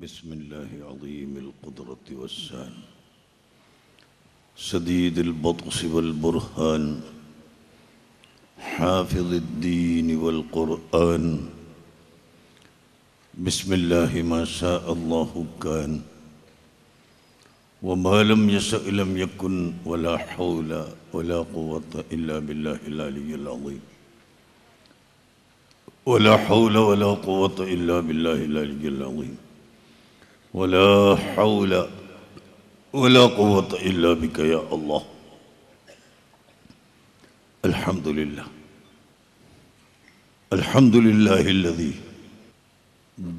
بسم الله عظيم القدرة والشان شديد البطش والبرهان حافظ الدين والقرآن بسم الله ما شاء الله كان وما لم يشأ لم يكن ولا حول ولا قوة إلا بالله العلي العظيم ولا حول ولا قوة إلا بالله العلي العظيم ولا حول ولا قوة إلا بك يا الله. الحمد لله الحمد لله الذي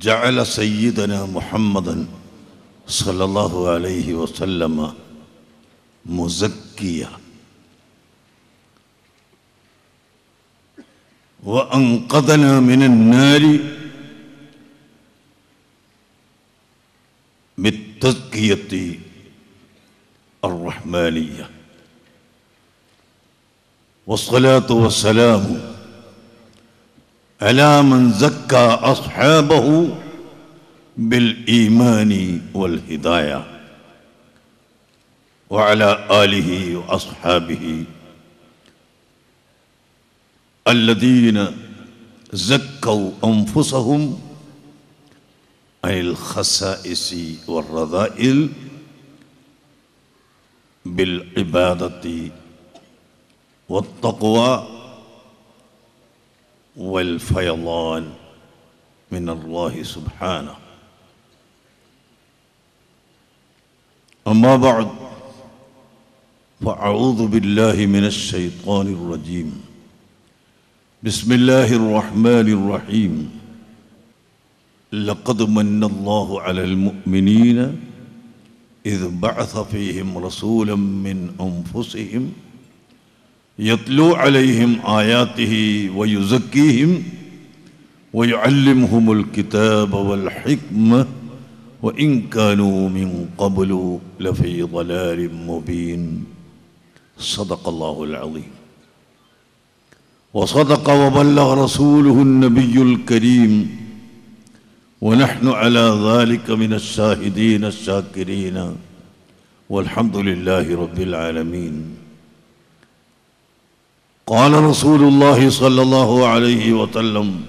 جعل سيدنا محمدا صلى الله عليه وسلم مزكيا وأنقذنا من النار بالتزكية الرحمانية، والصلاة والسلام على من زكى أصحابه بالإيمان والهداية وعلى آله وأصحابه الذين زكوا أنفسهم عن الخسائس والرذائل بالعبادة والتقوى والفيضان من الله سبحانه. أما بعد فأعوذ بالله من الشيطان الرجيم. بسم الله الرحمن الرحيم. لقد من الله على المؤمنين إذ بعث فيهم رسولا من أنفسهم يتلو عليهم آياته ويزكيهم ويعلمهم الكتاب والحكمة وإن كانوا من قبل لفي ضلال مبين. صدق الله العظيم وصدق وبلغ رسوله النبي الكريم ونحن على ذلك من الشاهدين الشاكرين والحمد لله رب العالمين. قال رسول الله صلى الله عليه وسلم: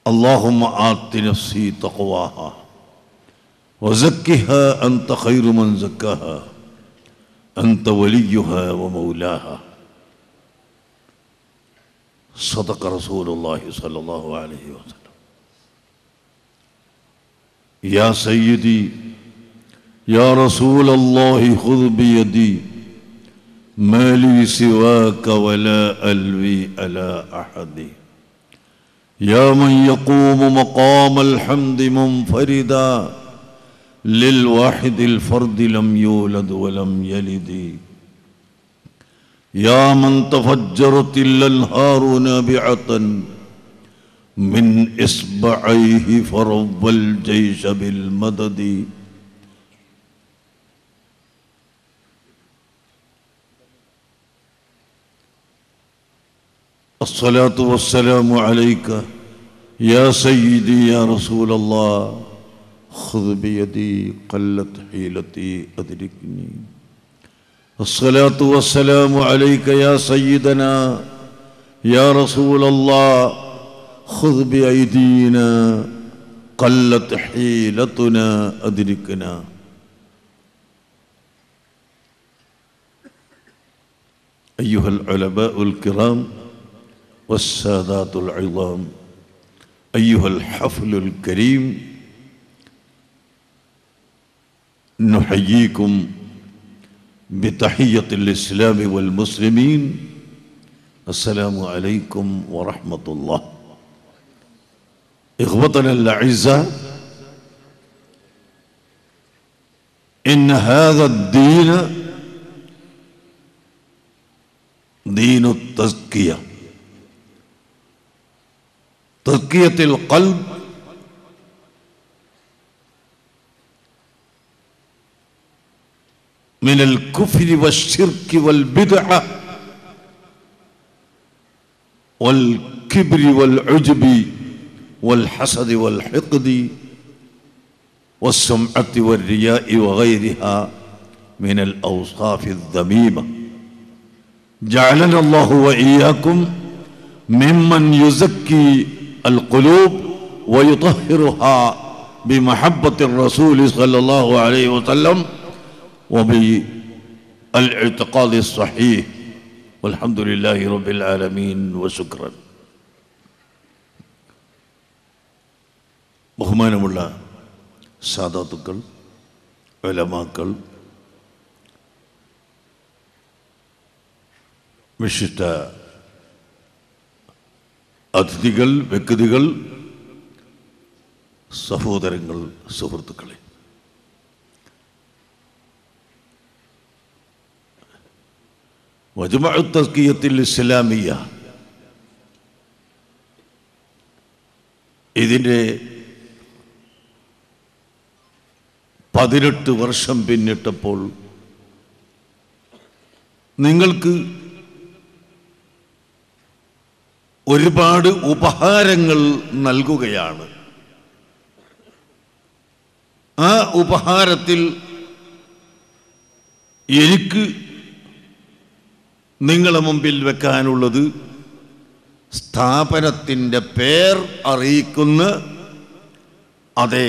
اللهم آت نفسي تقواها وزكها أنت خير من زكاها أنت وليها ومولاها. صدق رسول الله صلى الله عليه وسلم. يا سيدي يا رسول الله خذ بيدي ما لي سواك ولا ألوي على أحد. يا من يقوم مقام الحمد منفردا للواحد الفرد لم يولد ولم يلد. يا من تفجرت الأنهار نابعة من إصبعيه فرب الجيش بالمدد. الصلاة والسلام عليك يا سيدي يا رسول الله خذ بيدي قلت حيلتي أدركني. الصلاة والسلام عليك يا سيدنا يا رسول الله خذ بأيدينا قلت حيلتنا أدركنا. أيها العلماء الكرام والسادات العظام، أيها الحفل الكريم، نحييكم بتحية الإسلام والمسلمين. السلام عليكم ورحمة الله. إخوتنا الأعزاء، إن هذا الدين دين التزكية، تزكية القلب من الكفر والشرك والبدعة والكبر والعجب والحسد والحقد والسمعة والرياء وغيرها من الأوصاف الذميمة. جعلنا الله وإياكم ممن يزكي القلوب ويطهرها بمحبة الرسول صلى الله عليه وسلم وبالاعتقاد الصحيح. والحمد لله رب العالمين وشكرا. ബഹുമാനമുള്ള സാദാത്തുക്കൾ, ഉലമാക്കൾ, വിശിഷ്ട അതിഥികൾ, വ്യക്തികൾ, സഹോദരങ്ങൾ, സുഹൃത്തുക്കളെ, മജ്മഉ തസ്കിയത്തുൽ ഇസ്ലാമിയ്യ ഇതിൻ്റെ 18 വർഷം പിന്നിട്ടപ്പോൾ നിങ്ങൾക്ക് ഒരുപാട് ഉപഹാരങ്ങൾ നൽകുകയാണ്. ആ ഉപഹാരത്തിൽ എനിക്ക് നിങ്ങളുടെ മുമ്പിൽ വെക്കാനുള്ളത് സ്ഥാപനത്തിൻ്റെ പേർ അറിയിക്കുന്ന അതേ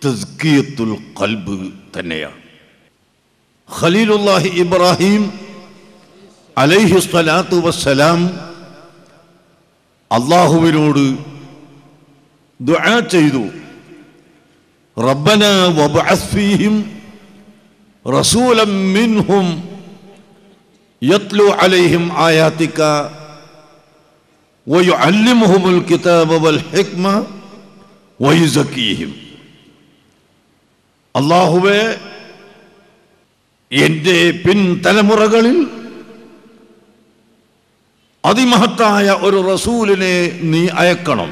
തസ്കിയത്തുൽ ഖൽബ് തന്നെയാണ്. ഖലീലുല്ലാഹി ഇബ്രാഹിം അലൈഹി സ്വലാത്തു വസ്സലാം അല്ലാഹുവിനോട് ദുആ ചെയ്തു, റബ്ബനാ വബ്അസ് ഫീഹിം റസൂലൻ മിൻഹും യത്ലു അലൈഹിം ആയാതിക വയുഅല്ലിമുഹുൽ കിതാബ വൽ ഹിക്മ വയുസക്കീഹിം. അല്ലാഹുവേ, എൻ്റെ പിൻതലമുറകളിൽ അതിമഹത്തായ ഒരു റസൂലിനെ നീ അയക്കണം.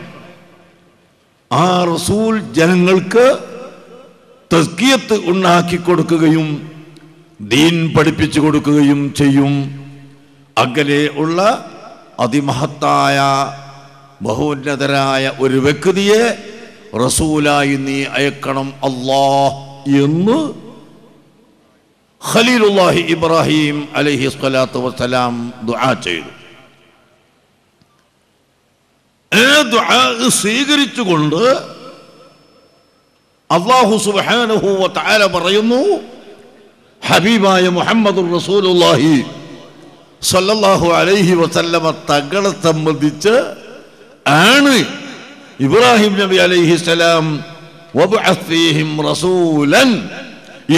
ആ റസൂൽ ജനങ്ങൾക്ക് തസ്കിയത്ത് ഉണ്ടാക്കി കൊടുക്കുകയും ദീൻ പഠിപ്പിച്ചു കൊടുക്കുകയും ചെയ്യും. അകലെ ഉള്ള അതിമഹത്തായ ബഹുന്നതരായ ഒരു വ്യക്തിയെ റസൂലായി നീ അയക്കണം അല്ലാഹ് എന്ന് ഖലീലുല്ലാഹി ഇബ്രാഹിം അലൈഹി സ്വലാത്തു വസ്സലാം ദുആ ചെയ്തു. ദുആ സ്വീകരിച്ചുകൊണ്ട് അല്ലാഹു സുബ്ഹാനഹു വ തആല പറയുന്നു, ഹബീബായ മുഹമ്മദുർ റസൂലുള്ളാഹി സ്വല്ലല്ലാഹു അലൈഹി വസല്ലമ തങ്ങളെ സംബന്ധിച്ച് ആണ് ഇബ്രാഹിം നബി അലൈഹിസ്സലാം വബ്അസ് ഫീഹിം റസൂലൻ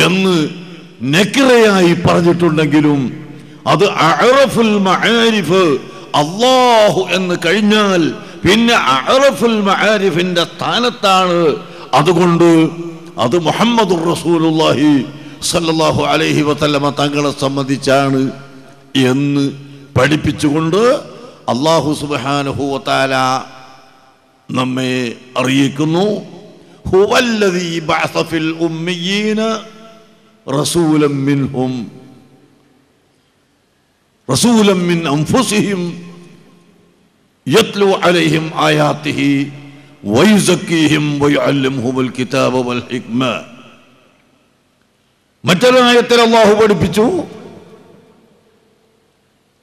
എന്ന് നക്കിറയായി പറഞ്ഞിട്ടുണ്ടെങ്കിലും അത് അഅറഫുൽ മആരിഫ് അല്ലാഹു എന്ന് കഴിഞ്ഞാൽ പിന്നെ അഅറഫുൽ മആരിഫിന്റെ സ്ഥാനത്താണ്. അതുകൊണ്ട് അത് മുഹമ്മദുർ റസൂലുള്ളാഹി സല്ലല്ലാഹു അലൈഹി വസല്ലമ തങ്ങളെ സംബന്ധിച്ചാണ് എന്ന് പഠിപ്പിച്ചുകൊണ്ട് അല്ലാഹു സുബ്ഹാനഹു വ തആല നമ്മെ അറിയിക്കുന്നു, ഹുവല്ലദീ ബഅസ ഫിൽ ഉമ്മiyyin റസൂലൻ മിൻഹും റസൂലൻ മിൻ അൻഫുസിഹിം യത്ലു അലൈഹിം ആയാതിഹി വയുസക്കീഹിം വയുഅല്ലിമുഹുൽ കിതാബ വൽ ഹിക്മ. മറ്റൊരായത്തിൽ അല്ലാഹു പഠിപ്പിച്ചു,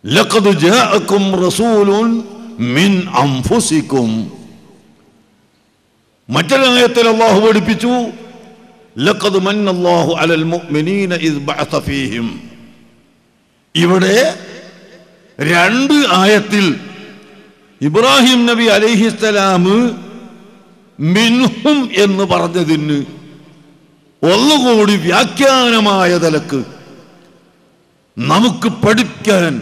ലഖദ് ജാഅകും റസൂലുൻ മിൻ അൻഫുസികും. മറ്റൊരായത്തിൽ അല്ലാഹു പഠിപ്പിച്ചു, ലഖദ് മന്നല്ലാഹു അലൽ മുഅ്മിനീന ഇദ് ബഅസ ഫീഹിം. ഇവിടെ രണ്ട് ആയത്തിൽ ഇബ്രാഹിം നബി അലൈഹിസ്സലാം മിൻഹും എന്ന് പറഞ്ഞതിന് ഒന്നുകൂടി വ്യാഖ്യാനമായ തലക്ക് നമുക്ക് പഠിക്കാൻ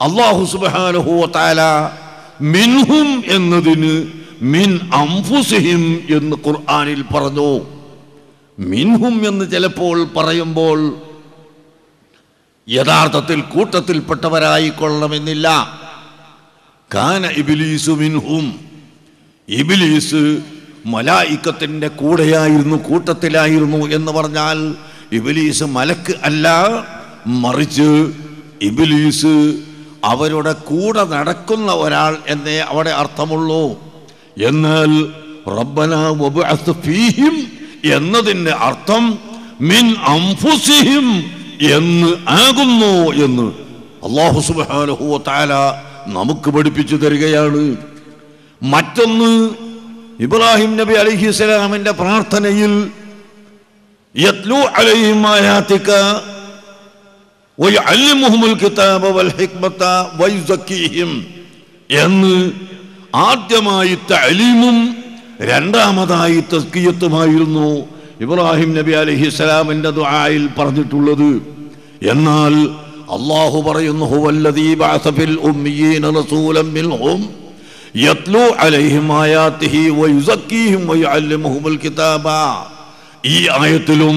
അല്ലാഹു സുബ്ഹാനഹു വ തആല മിൻഹും എന്നതിന് മിൻ അൻഫുസിഹിം എന്ന് ഖുർആനിൽ പറഞ്ഞു. മിൻഹും എന്ന് ചിലപ്പോൾ പറയുമ്പോൾ യഥാർത്ഥത്തിൽ കൂട്ടത്തിൽപ്പെട്ടവരായിക്കൊള്ളണമെന്നില്ല. കാന ഇബ്ലീസു മിൻഹും. ഇബ്ലീസ് മലായിക്കത്തിന്റെ കൂടെയായിരുന്നു, കൂട്ടത്തിലായിരുന്നു എന്ന് പറഞ്ഞാൽ ഇബ്ലീസ് മലക്ക് അല്ല, മറിച്ച് ഇബ്ലീസ് അവരുടെ കൂടെ നടക്കുന്ന ഒരാൾ എന്നേ അവിടെ അർത്ഥമുള്ളൂ. എന്നാൽ റബ്ബനാ വബ്അസ് ഫീഹിം എന്നതിൻ്റെ അർത്ഥം മിൻ അൻഫുസിഹിം എന്ന് ആകുന്നു എന്ന് അല്ലാഹു സുബ്ഹാനഹു വ തആല നമുക്ക് പഠിപ്പിച്ചു തരികയാണ്. മറ്റൊന്ന്, ഇബ്രാഹിം നബി അലൈഹിസ്സലാമിന്റെ പ്രാർത്ഥനയിൽ യത്ലു അലൈഹിം ആയാതിക വയഅല്ലിമുഹുൽ കിതാബ വൽ ഹിക്മത വയുസക്കിഹിം എന്ന് ആദ്യമായി തഅലീമും രണ്ടാമതായി തസ്കിയത്തുമായിരുന്നു ഇബ്രാഹിം നബി അലൈഹിസ്സലാമിന്റെ ദുആയിൽ പറഞ്ഞിട്ടുള്ളത്. എന്നാൽ അല്ലാഹു പറയുന്നു ഹുവല്ലദീ ബഅസ ഫിൽ ഉമ്മീന റസൂലൻ മിൻഹും യത്ലു അലൈഹിം ആയാതിഹി വയുസക്കിഹിം വയഅല്ലിമുഹുൽ കിതാബ. ഈ ആയത്തിലും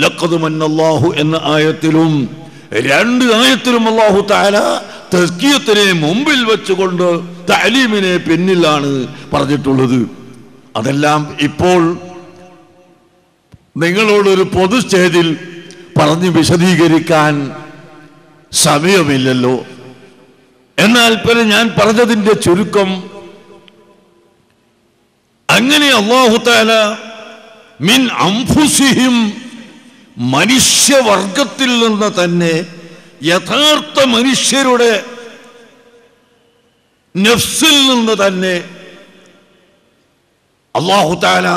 ലഖദ് മന്നല്ലാഹു എന്ന ആയത്തിലും രണ്ട് ആയത്തിലും അല്ലാഹു തആല തസ്കിയത്തിനെ മുമ്പിൽ വെച്ചുകൊണ്ട് തഅലീമിനെ പിന്നിലാണ് പറഞ്ഞിട്ടുള്ളത്. അതെല്ലാം ഇപ്പോൾ നിങ്ങളോടൊരു പൊതു സ്റ്റേജിൽ പറഞ്ഞ് വിശദീകരിക്കാൻ സമയമില്ലല്ലോ. എന്നാൽ പിന്നെ ഞാൻ പറഞ്ഞതിൻ്റെ ചുരുക്കം, അങ്ങനെ അല്ലാഹു തആല മിൻ അൻഫുസിഹിം മനുഷ്യവർഗത്തിൽ നിന്ന് തന്നെ, യഥാർത്ഥ മനുഷ്യരുടെ നഫ്സിൽ നിന്ന് തന്നെ അല്ലാഹു തആല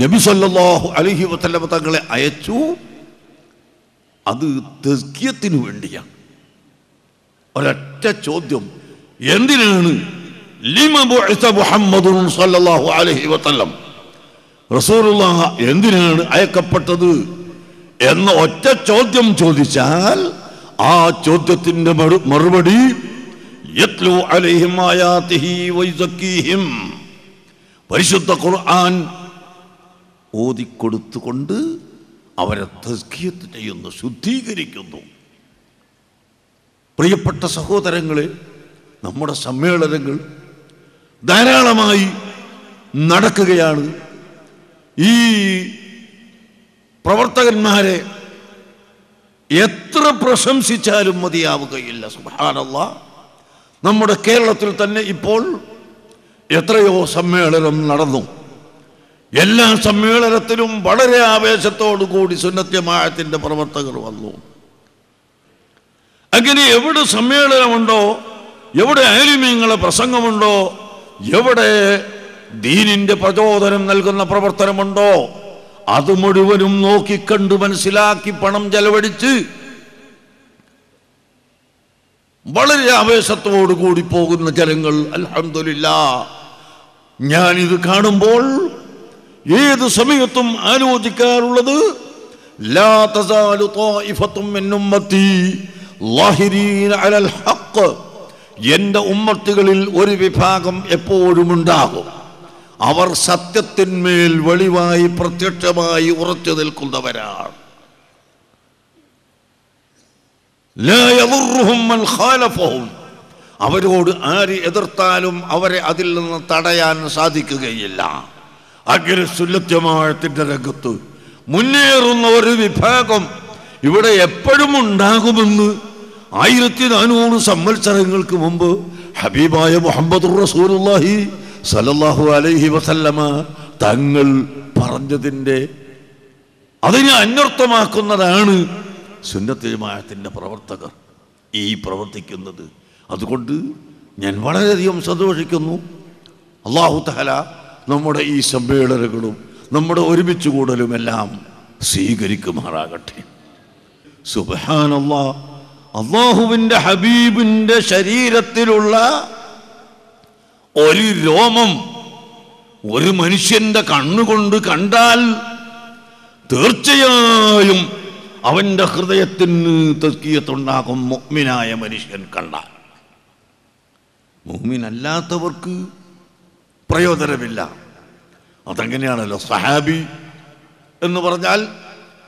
നബി സല്ലല്ലാഹു അലൈഹി വസല്ലം തങ്ങളെ അയച്ചു. അത് തസ്കിയത്തിനു വേണ്ടിയാണ്. ഒരൊറ്റ ചോദ്യം, എന്തിനാണ് ലിമ ബുഇസ മുഹമ്മദുൻ സല്ലല്ലാഹു അലൈഹി വസല്ലം, റസൂലുള്ളാഹ് എന്തിനാണ് അയക്കപ്പെട്ടത് എന്ന ഒറ്റ ചോദ്യം ചോദിച്ചാൽ ആ ചോദ്യത്തിന്റെ മറുപടി യത്ലു അലൈഹിം ആയാതിഹി വയുസക്കീഹിം, പരിശുദ്ധ ഖുർആൻ ഓതിക്കൊടുത്തുകൊണ്ട് അവരെ തസ്കിയത്ത് ചെയ്യുന്നു, ശുദ്ധീകരിക്കുന്നു. പ്രിയപ്പെട്ട സഹോദരങ്ങളെ, നമ്മുടെ സമ്മേളനങ്ങൾ ധാരാളമായി നടക്കുകയാണ്. ഈ പ്രവർത്തകന്മാരെ എത്ര പ്രശംസിച്ചാലും മതിയാവുകയില്ല. സുബ്ഹാനല്ലാഹ്, നമ്മുടെ കേരളത്തിൽ തന്നെ ഇപ്പോൾ എത്രയോ സമ്മേളനം നടന്നു. എല്ലാ സമ്മേളനത്തിലും വളരെ ആവേശത്തോടു കൂടി സുന്നത്ത് ജമാഅത്തിന്റെ പ്രവർത്തകർ വന്നു. അങ്ങനെ എവിടെ സമ്മേളനമുണ്ടോ, എവിടെ ആലിമീങ്ങളെ പ്രസംഗമുണ്ടോ, എവിടെ ദീനിന്റെ പ്രചോദനം നൽകുന്ന പ്രവർത്തനമുണ്ടോ, അത് മുഴുവനും നോക്കിക്കണ്ട് മനസ്സിലാക്കി പണം ചെലവഴിച്ച് വളരെ ആവേശത്തോടു കൂടി പോകുന്ന ജനങ്ങൾ, അൽഹംദുലില്ലാഹ്, ഞാനിത് കാണുമ്പോൾ ഏത് സമയത്തും ആലോചിക്കാറുള്ളത്, ലാ തസാലു ത്വായിഫത്തും മിൻ ഉമ്മത്തി ളാഹിരീന അലൽ ഹഖ്, എൻ്റെ ഉമ്മത്തുകളിൽ ഒരു വിഭാഗം എപ്പോഴും ഉണ്ടാകും, അവർ സത്യത്തിന്മേൽ വെളിവായി പ്രത്യക്ഷമായി ഉറച്ചു നിൽക്കുന്നവരാണ്. ലാ യദുർറുഹും മൻ ഖാലഫഹും, അവരോട് ആര് എതിർത്താലും അവരെ അതിൽ നിന്ന് തടയാൻ സാധിക്കുകയില്ല. അങ്ങനെ സുന്നത്ത് ജമാഅത്തിന്റെ രംഗത്ത് മുന്നേറുന്ന ഒരു വിഭാഗം ഇവിടെ എപ്പോഴും ഉണ്ടാകുമെന്ന് 1400 സംവത്സരങ്ങൾക്ക് മുമ്പ് ഹബീബായ മുഹമ്മദുർ റസൂലുള്ളാഹി സല്ലല്ലാഹു അലൈഹി വസല്ലമ തങ്ങൾ പറഞ്ഞതിൻ്റെ അതിനെ അന്വർത്ഥമാക്കുന്നതാണ് സുന്നത്ത് ജമാഅത്തിന്റെ പ്രവർത്തകർ ഈ പ്രവർത്തിക്കുന്നത്. അതുകൊണ്ട് ഞാൻ വളരെയധികം സന്തോഷിക്കുന്നു. അല്ലാഹു തആല നമ്മുടെ ഈ സമ്മേളനങ്ങളും നമ്മുടെ ഒരുമിച്ച് കൂടലുമെല്ലാം സ്വീകരിക്കുമാറാകട്ടെ. സുബ്ഹാനല്ലാഹ്, അല്ലാഹുവിൻ്റെ ഹബീബിൻ്റെ ശരീരത്തിലുള്ള ഒരു രോമം ഒരു മനുഷ്യന്റെ കണ്ണുകൊണ്ട് കണ്ടാൽ തീർച്ചയായും അവന്റെ ഹൃദയത്തിന് തസ്കിയത്തുണ്ടാകും. മുഅ്മിനായ മനുഷ്യൻ കണ്ടാൽ. മുഅ്മിനല്ലാത്തവർക്ക് പ്രയോജനമില്ല. അതങ്ങനെയാണല്ലോ. സഹാബി എന്ന് പറഞ്ഞാൽ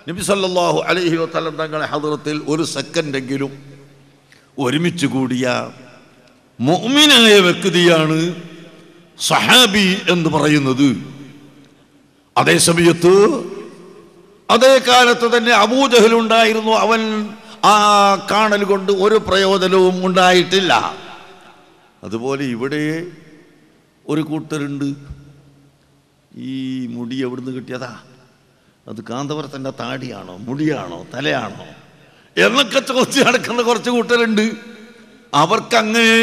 നബി സല്ലല്ലാഹു അലൈഹി വസല്ലം തങ്ങളുടെ ഹദ്റത്തിൽ ഒരു സെക്കൻഡെങ്കിലും ഒരുമിച്ച് കൂടിയ മുഅ്മിനായ വ്യക്തിയാണ് സഹാബി എന്ന് പറയുന്നത്. അതേ സമയത്ത് അതേ കാലത്ത് തന്നെ അബൂജഹൽ ഉണ്ടായിരുന്നു. അവൻ ആ കാണൽ കൊണ്ട് ഒരു പ്രയോജനവും ഉണ്ടായിട്ടില്ല. അതുപോലെ ഇവിടെ ഒരു കൂട്ടരുണ്ട്, ഈ മുടി എവിടുന്ന് കിട്ടിയതാ? അത് കാന്തപുരത്തിൻ്റെ താടിയാണോ, മുടിയാണോ, തലയാണോ എന്നൊക്കെ ചോദിച്ച് നടക്കുന്ന കുറച്ച് കൂട്ടരുണ്ട്. അവർക്കങ്ങനെ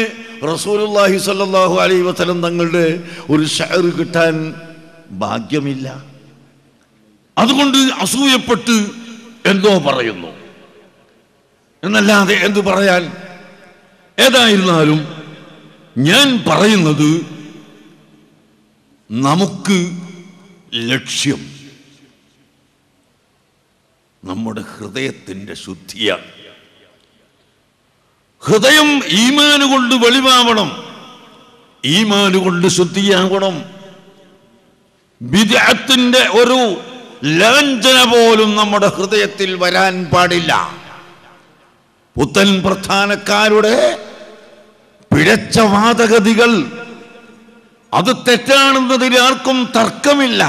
റസൂലുള്ളാഹി സ്വല്ലല്ലാഹു അലൈഹി വസല്ലം തങ്ങളുടെ ഒരു ഷഅർ കിട്ടാൻ ഭാഗ്യമില്ല. അതുകൊണ്ട് അസൂയപ്പെട്ട് എന്തോ പറയുന്നു എന്നല്ലാതെ എന്തു പറയാൻ. ഏതായിരുന്നാലും ഞാൻ പറയുന്നത്, നമുക്ക് ലക്ഷ്യം നമ്മുടെ ഹൃദയത്തിൻ്റെ ശുദ്ധിയാണ്. ഹൃദയം ഈമാന് കൊണ്ട് വെളിവാവണം, ഈമാന് കൊണ്ട് ശുദ്ധിയാവണം. ബിദ്അത്തിന്റെ ഒരു ലാഞ്ചന പോലും നമ്മുടെ ഹൃദയത്തിൽ വരാൻ പാടില്ല. പുത്തൻ പ്രസ്ഥാനക്കാരുടെ പിഴച്ച വാദഗതികൾ അത് തെറ്റാണെന്നതിൽ ആർക്കും തർക്കമില്ല,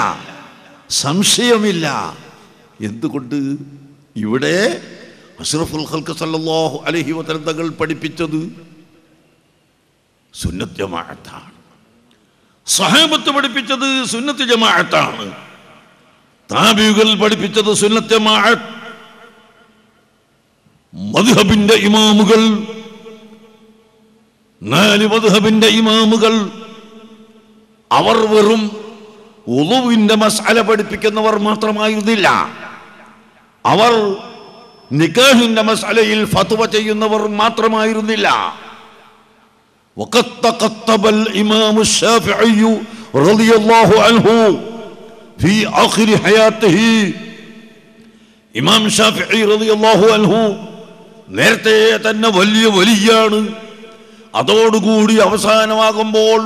സംശയമില്ല. എന്തുകൊണ്ട്? ഇവിടെ അഷ്റഫുൽ ഖൽഖ് സല്ലല്ലാഹു അലൈഹി വസല്ലം തങ്ങൾ പഠിപ്പിച്ചത് സുന്നത്ത് ജമാഅത്താണ്, സഹാബത്ത് പഠിപ്പിച്ചത് സുന്നത്ത് ജമാഅത്താണ്, താബിഈകൾ പഠിപ്പിച്ചത് സുന്നത്ത് ജമാഅത്ത്. മദ്ഹബിന്റെ ഇമാമുകൾ, 4 മദ്ഹബിന്റെ ഇമാമുകൾ, അവർ വെറും വുളുവിന്റെ മസ്അല പഠിപ്പിക്കുന്നവർ മാത്രമായിരുന്നില്ല. അവർ നിക്കാഹിന്റെ മസ്അലയിൽ ഫത്വ ചെയ്യുന്നവർ മാത്രമായിരുന്നില്ല. വഖദ് തഖത്തബൽ ഇമാം الشافعي رضي الله عنه في آخر حياته. ഇമാം ഷാഫിഈ റളിയല്ലാഹു അൻഹു നേരത്തെ തന്നെ വലിയ വലിയാണ്. അതോടുകൂടി അവസാനമാകുമ്പോൾ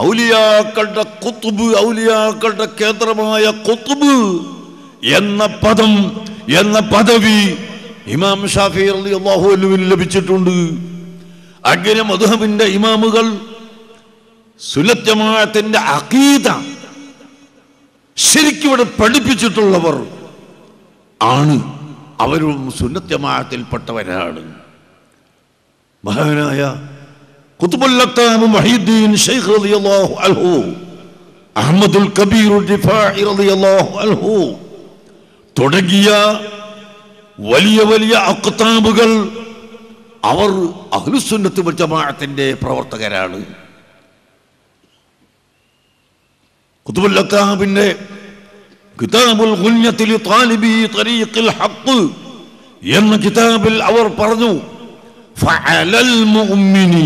ഔലിയാക്കളുടെ ഖുത്ബ്, ഔലിയാക്കളുടെ കേന്ദ്രമായ ഖുത്ബ് എന്ന പദം, എന്ന പദവി ഇമാം ഷാഫിഈ റളിയല്ലാഹു അൻഹുവിന് ലഭിച്ചിട്ടുണ്ട്. അങ്ങനെ മദ്ഹബിന്റെ ഇമാമുകൾ, സുന്നത്ത് ജമാഅത്തിന്റെ അഖീദ ശരിക്കും ഇവിടെ പഠിപ്പിച്ചിട്ടുള്ളവർ ആണ്. അവരും സുന്നത്ത് ജമാഅത്തിൽപ്പെട്ടവരാണ്. മഹാനായ ഖുത്ബുൽ അഖ്താബ് മുഹീദ്ദീൻ ശൈഖ് റളിയല്ലാഹു അൻഹു, അഹ്മദുൽ കബീർ റിഫാഇ റളിയല്ലാഹു അൻഹു തുടങ്ങിയ വലിയ വലിയ അഖ്താബുകൾ അവർ അഹ്ലുസുന്നത്ത് വൽ ജമാഅത്തിന്റെ പ്രവർത്തകരാണ്. ഖുത്ബുൽ അഖ്താബിന്റെ കിതാബുൽ ഗുന്യത്തിൽ ത്വാലിബി ത്വരീഖിൽ ഹഖ് എന്ന കിതാബിൽ അവർ പറഞ്ഞു, ഫഅലൽ മുഅ്മിനി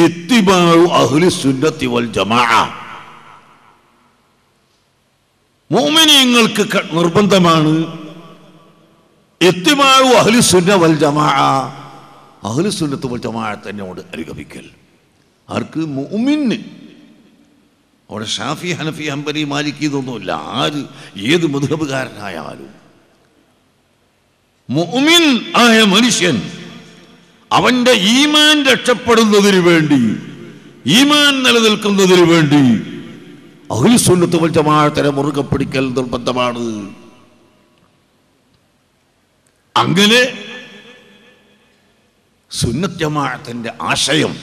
ഇത്തിബാഉ അഹ്ലുസുന്നത്തി വൽ ജമാഅ. മുഅ്മിനീങ്ങൾക്ക് നിർബന്ധമാണ് ഇത്തിബാഉ അഹ്ലുസുന്ന വൽ ജമാഅ, അഹ്ലുസുന്നത്ത് വൽ ജമാഅത്തിനോട് അനുഗമിക്കൽ. ആർക്ക്? മുഅ്മിന്. അവിടെ ഷാഫി, ഹനഫി, ഹംബലി, മാലിക്കി ഇതൊന്നുമില്ല. ആര് ഏത് മദ്ഹബുകാരനായാലും മുഅ്മിൻ ആയ മനുഷ്യൻ അവന്റെ ഈമാൻ രക്ഷപ്പെടുന്നതിന് വേണ്ടി, ഈമാൻ നിലനിൽക്കുന്നതിന് വേണ്ടി അഹ്ലുസുന്നത്ത് വൽ ജമാഅത്തിനെ മുറുകെ പിടിക്കൽ നിർബന്ധമാണ്. അങ്ങനെ സുന്നത്ത് ജമാഅത്തിന്റെ ആശയം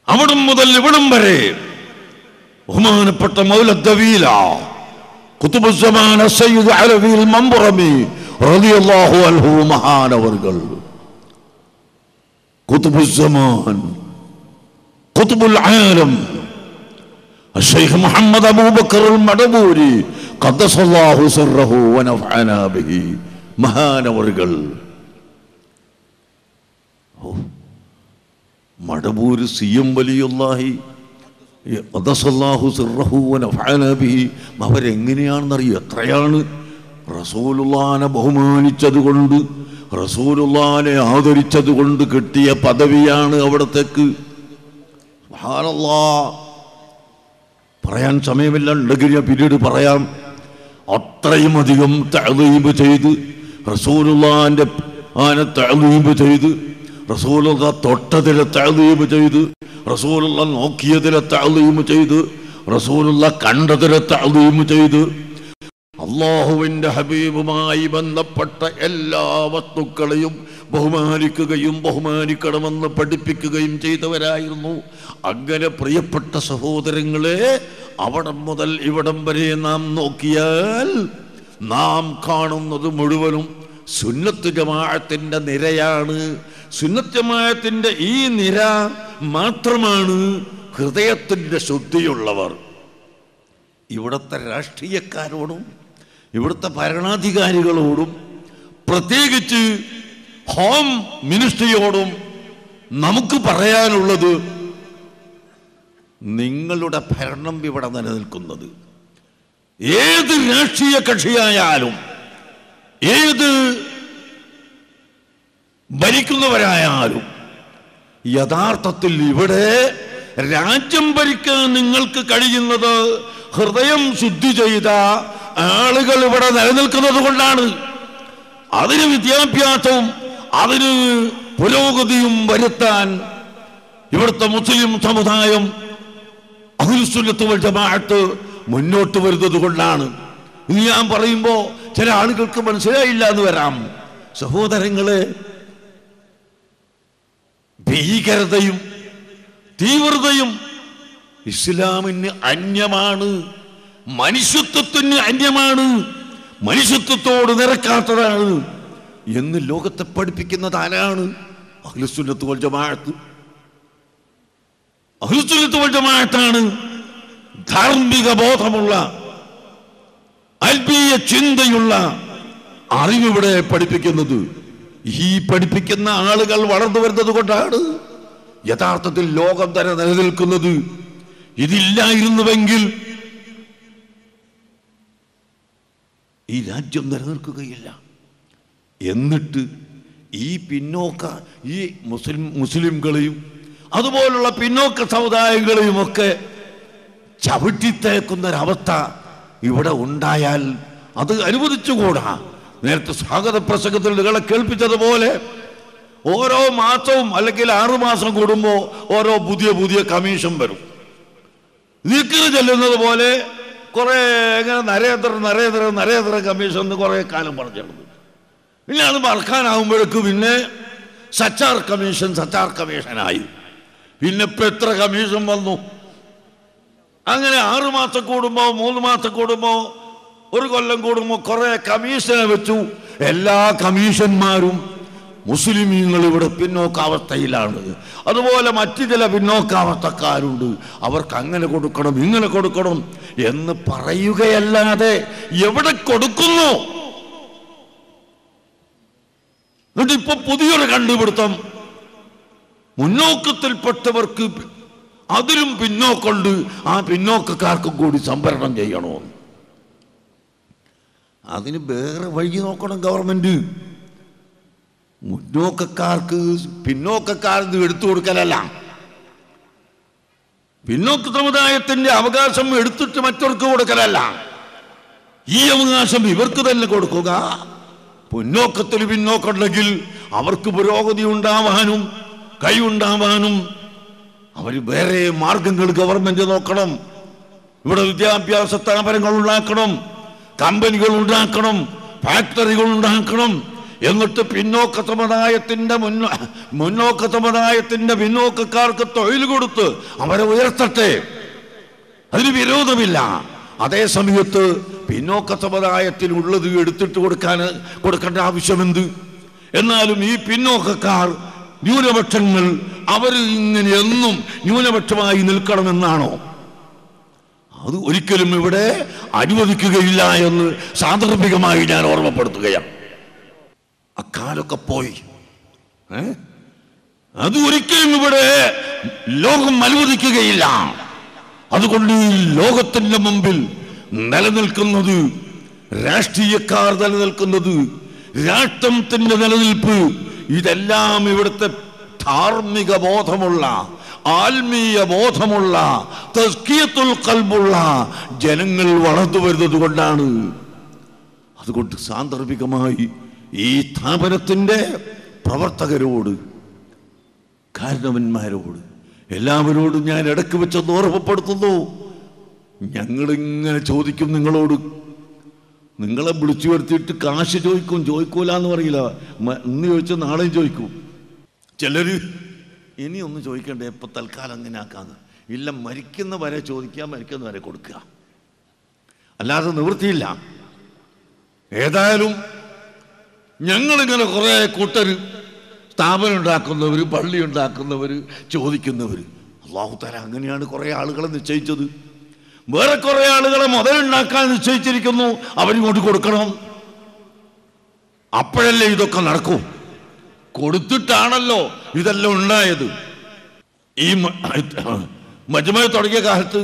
അവിടം മുതൽ ഇവിടം വരെ ബഹുമാനപ്പെട്ട മൗലദ്ദവീല ഖുത്ബുസ്സമാൻ സയ്യിദ് അലവിൽ മംബറമി റളിയല്ലാഹു അൻഹു മഹാനവർകൾ, ഖുത്ബുസ്സമാൻ, ഖുത്ബുൽ ആലം الشيخ محمد أبو بكر المدبوري قدس الله سره ونفعنا به മഹാനവർകൾ. മടബൂർ സിയം വലിയുല്ലാഹി ഖദ്ദസല്ലാഹു സിർറഹു വനഫഅനാ ബിഹി അവരെങ്ങനെയാണെന്നറിയോ? എത്രയാണ് റസൂലുള്ളാഹിനെ ബഹുമാനിച്ചത് കൊണ്ട്, റസൂലുള്ളാഹിനെ ആദരിച്ചത് കൊണ്ട് കിട്ടിയ പദവിയാണ് അവിടത്തേക്ക്. സുബ്ഹാനല്ലാഹ്, പറയാൻ സമയമില്ല, ഉണ്ടെങ്കിൽ ഞാൻ പിന്നീട് പറയാം. അത്രയും അധികം തഅദീബ് ചെയ്ത് റസൂലുള്ളാഹിന്റെ ആനെ തഅദീബ് ചെയ്ത്, റസൂലുള്ള തൊട്ടതിലെ തഅദീബ് ചെയ്ത്, റസൂലുള്ള നോക്കിയതിലെ തഅദീബ് ചെയ്ത്, റസൂലുള്ള കണ്ടതിലെ തഅദീബ് ചെയ്ത്, അല്ലാഹുവിൻ്റെ ഹബീബുമായി ബന്ധപ്പെട്ട എല്ലാ വസ്തുക്കളെയും ബഹുമാനിക്കുകയും ബഹുമാനിക്കണമെന്ന് പഠിപ്പിക്കുകയും ചെയ്തവരായിരുന്നു. അങ്ങനെ പ്രിയപ്പെട്ട സഹോദരങ്ങളെ, അവിടം മുതൽ ഇവിടം വരെ നാം നോക്കിയാൽ നാം കാണുന്നത് മുഴുവനും സുന്നത്ത് ജമാഅത്തിന്റെ നിരയാണ്. സുന്നത്ത് ജമാഅത്തിന്റെ ഈ നിര മാത്രമാണ് ഹൃദയത്തിന്റെ ശുദ്ധിയുള്ളവർ. ഇവിടുത്തെ രാഷ്ട്രീയക്കാരോടും ഇവിടുത്തെ ഭരണാധികാരികളോടും പ്രത്യേകിച്ച് ഹോം മിനിസ്ട്രിയോടും നമുക്ക് പറയാനുള്ളത്, നിങ്ങളുടെ ഭരണം ഇവിടെ നിലനിൽക്കുന്നത് ഏത് രാഷ്ട്രീയ കക്ഷിയായാലും ഏത് ഭരിക്കുന്നവരായാലും യഥാർത്ഥത്തിൽ ഇവിടെ രാജ്യം ഭരിക്കാൻ നിങ്ങൾക്ക് കഴിയുന്നത് ഹൃദയം ശുദ്ധി ചെയ്ത ആളുകൾ ഇവിടെ നിലനിൽക്കുന്നത് കൊണ്ടാണ്. അതിന് വിദ്യാഭ്യാസവും അതിന് പുരോഗതിയും വരുത്താൻ ഇവിടുത്തെ മുസ്ലിം സമുദായം അഹ്ലുസ് സുന്നത്ത് വൽ ജമാഅത്ത് മുന്നോട്ട് വരുന്നത് കൊണ്ടാണ്. ഇത് ഞാൻ പറയുമ്പോൾ ചില ആളുകൾക്ക് മനസ്സിലായില്ല എന്ന് വരാം. സഹോദരങ്ങളെ, ഭീകരതയും തീവ്രതയും ഇസ്ലാമിന് അന്യമാണ്, മനുഷ്യത്വത്തിന് അന്യമാണ്, മനുഷ്യത്വത്തോട് നിരക്കാത്തതാണ് എന്ന് ലോകത്തെ പഠിപ്പിക്കുന്നത് ആരാണ്? അഹ്ലുസ് സുന്നത്ത് വൽ ജമാഅത്ത്. അഹ്ലുസ് സുന്നത്ത് വൽ ജമാഅത്താണ് ധാർമ്മിക ബോധമുള്ള ആത്മീയ ചിന്തയുള്ള അറിവിവിടെ പഠിപ്പിക്കുന്നത്. ഈ പഠിപ്പിക്കുന്ന ആളുകൾ വളർന്നു വരുന്നത് കൊണ്ടാണ് യഥാർത്ഥത്തിൽ ലോകം തന്നെ നിലനിൽക്കുന്നത്. ഇതില്ലായിരുന്നുവെങ്കിൽ ഈ രാജ്യം നിലനിൽക്കുകയില്ല. എന്നിട്ട് ഈ മുസ്ലിംകളെയും അതുപോലുള്ള പിന്നോക്ക സമുദായങ്ങളെയും ഒക്കെ ചവിട്ടിത്തേക്കുന്നൊരവസ്ഥ ഇവിടെ ഉണ്ടായാൽ അത് അനുവദിച്ചുകൂടാ. നേരത്തെ സ്വാഗത പ്രസംഗത്തിൽ നിങ്ങളെ കേൾപ്പിച്ചതുപോലെ ഓരോ മാസവും അല്ലെങ്കിൽ 6 മാസം കൂടുമ്പോൾ ഓരോ പുതിയ പുതിയ കമ്മീഷൻ വരും. ദിക്ർ ചെല്ലുന്നത് പോലെ കുറെ എങ്ങനെ നരേന്ദ്ര കമ്മീഷൻ എന്ന് കുറെ കാലം പറഞ്ഞിരുന്നു. പിന്നെ അത് മറക്കാനാവുമ്പോഴേക്കും പിന്നെ സച്ചാർ കമ്മീഷനായി. പിന്നെ ഇപ്പം എത്ര കമ്മീഷൻ വന്നു? അങ്ങനെ 6 മാസം കൂടുമ്പോ 3 മാസം കൂടുമ്പോ 1 കൊല്ലം കൂടുമ്പോ കുറെ കമ്മീഷനെ വെച്ചു. എല്ലാ കമ്മീഷന്മാരും മുസ്ലിമീങ്ങൾ ഇവിടെ പിന്നോക്കാവസ്ഥയിലാണ്. അതുപോലെ മറ്റു ചില പിന്നോക്കാവസ്ഥക്കാരുണ്ട്, അവർക്ക് അങ്ങനെ കൊടുക്കണം ഇങ്ങനെ കൊടുക്കണം എന്ന് പറയുകയല്ലാതെ എവിടെ കൊടുക്കുന്നു? എന്നിട്ട് ഇപ്പൊ പുതിയൊരു കണ്ടുപിടുത്തം, മുന്നോക്കത്തിൽപ്പെട്ടവർക്ക് അതിലും പിന്നോക്കൊണ്ട് ആ പിന്നോക്കക്കാർക്കും കൂടി സംവരണം ചെയ്യണോ? അതിന് വേറെ വഴി നോക്കണം ഗവൺമെന്റ്. പിന്നോക്കക്കാർക്ക് എടുത്തു കൊടുക്കലല്ല, പിന്നോക്ക സമുദായത്തിന്റെ അവകാശം എടുത്തിട്ട് മറ്റവർക്ക് കൊടുക്കലല്ല, ഈ അവകാശം ഇവർക്ക് തന്നെ കൊടുക്കുക. പിന്നോക്കത്തിൽ പിന്നോക്കുണ്ടെങ്കിൽ അവർക്ക് പുരോഗതി ഉണ്ടാവാനും കൈയുണ്ടാവാനും അവർ വേറെ മാർഗങ്ങൾ ഗവൺമെന്റ് നോക്കണം. ഇവിടെ വിദ്യാഭ്യാസ സ്ഥാപനങ്ങൾ ഉണ്ടാക്കണം, കമ്പനികൾ ഉണ്ടാക്കണം, ഫാക്ടറികൾ ഉണ്ടാക്കണം. എന്നിട്ട് പിന്നോക്ക സമുദായത്തിന്റെ പിന്നോക്കക്കാർക്ക് തൊഴിൽ കൊടുത്ത് അവരെ ഉയർത്തട്ടെ, അതിന് വിരോധമില്ല. അതേ സമയത്ത് പിന്നോക്ക സമുദായത്തിനുള്ളത് എടുത്തിട്ട് കൊടുക്കേണ്ട ആവശ്യമെന്ത്? എന്നാലും ഈ പിന്നോക്കക്കാർ ന്യൂനപക്ഷങ്ങൾ അവർ ഇങ്ങനെ എന്നും ന്യൂനപക്ഷമായി നിൽക്കണമെന്നാണോ? അത് ഒരിക്കലും ഇവിടെ അനുവദിക്കുകയില്ല എന്ന് സാന്ദർഭികമായി ഞാൻ ഓർമ്മപ്പെടുത്തുകയാണ്. അക്കാലൊക്കെ പോയി. അത് ഒരിക്കലും ഇവിടെ ലോകം അനുവദിക്കുകയില്ല. അതുകൊണ്ട് ഈ ലോകത്തിന്റെ മുമ്പിൽ നിലനിൽക്കുന്നത്, രാഷ്ട്രീയക്കാർ നിലനിൽക്കുന്നത്, രാഷ്ട്രത്തിന്റെ നിലനിൽപ്പ്, ഇതെല്ലാം ഇവിടുത്തെ ധാർമ്മിക ബോധമുള്ള ആത്മീയ ബോധമുള്ള തസ്കിയത്തുൽ ഖൽബുള്ള ജനങ്ങൾ വളർന്നു വരുന്നത് കൊണ്ടാണ്. അതുകൊണ്ട് സാന്ദർഭികമായി ഈ സ്ഥാപനത്തിന്റെ പ്രവർത്തകരോട്, കാരണവന്മാരോട്, എല്ലാവരോടും ഞാൻ ഇടയ്ക്ക് വെച്ചൊന്ന് ഓർമ്മപ്പെടുത്തുന്നു. ഞങ്ങളിങ്ങനെ ചോദിക്കും നിങ്ങളോട്, നിങ്ങളെ വിളിച്ചു വരുത്തിയിട്ട് കാശ് ചോദിക്കൂല എന്ന് പറയില്ല. ഇന്ന് ചോദിച്ചാൽ നാളെയും ചോദിക്കും. ചിലർ ഇനിയൊന്നും ചോദിക്കണ്ടേ, ഇപ്പം തൽക്കാലം അങ്ങനെ ആക്കാന്ന്. ഇല്ല, മരിക്കുന്നവരെ ചോദിക്കുക, മരിക്കുന്നവരെ കൊടുക്കുക, അല്ലാതെ നിവൃത്തിയില്ല. ഏതായാലും ഞങ്ങളിങ്ങനെ കുറേ കൂട്ടർ, സ്ഥാപനം ഉണ്ടാക്കുന്നവർ, പള്ളി ഉണ്ടാക്കുന്നവർ, ചോദിക്കുന്നവർ, അല്ലാഹു തആല അങ്ങനെയാണ് കുറേ ആളുകളെ നിശ്ചയിച്ചത്. വേറെ കുറേ ആളുകളെ മുതലുണ്ടാക്കാൻ നിശ്ചയിച്ചിരിക്കുന്നു, അവരിങ്ങോട്ട് കൊടുക്കണം. അപ്പോഴല്ലേ ഇതൊക്കെ നടക്കും. കൊടുത്തിട്ടാണല്ലോ ഇതെല്ലാം ഉണ്ടായത്. ഈ മജ്മഅ തുടങ്ങിയ കാലത്ത്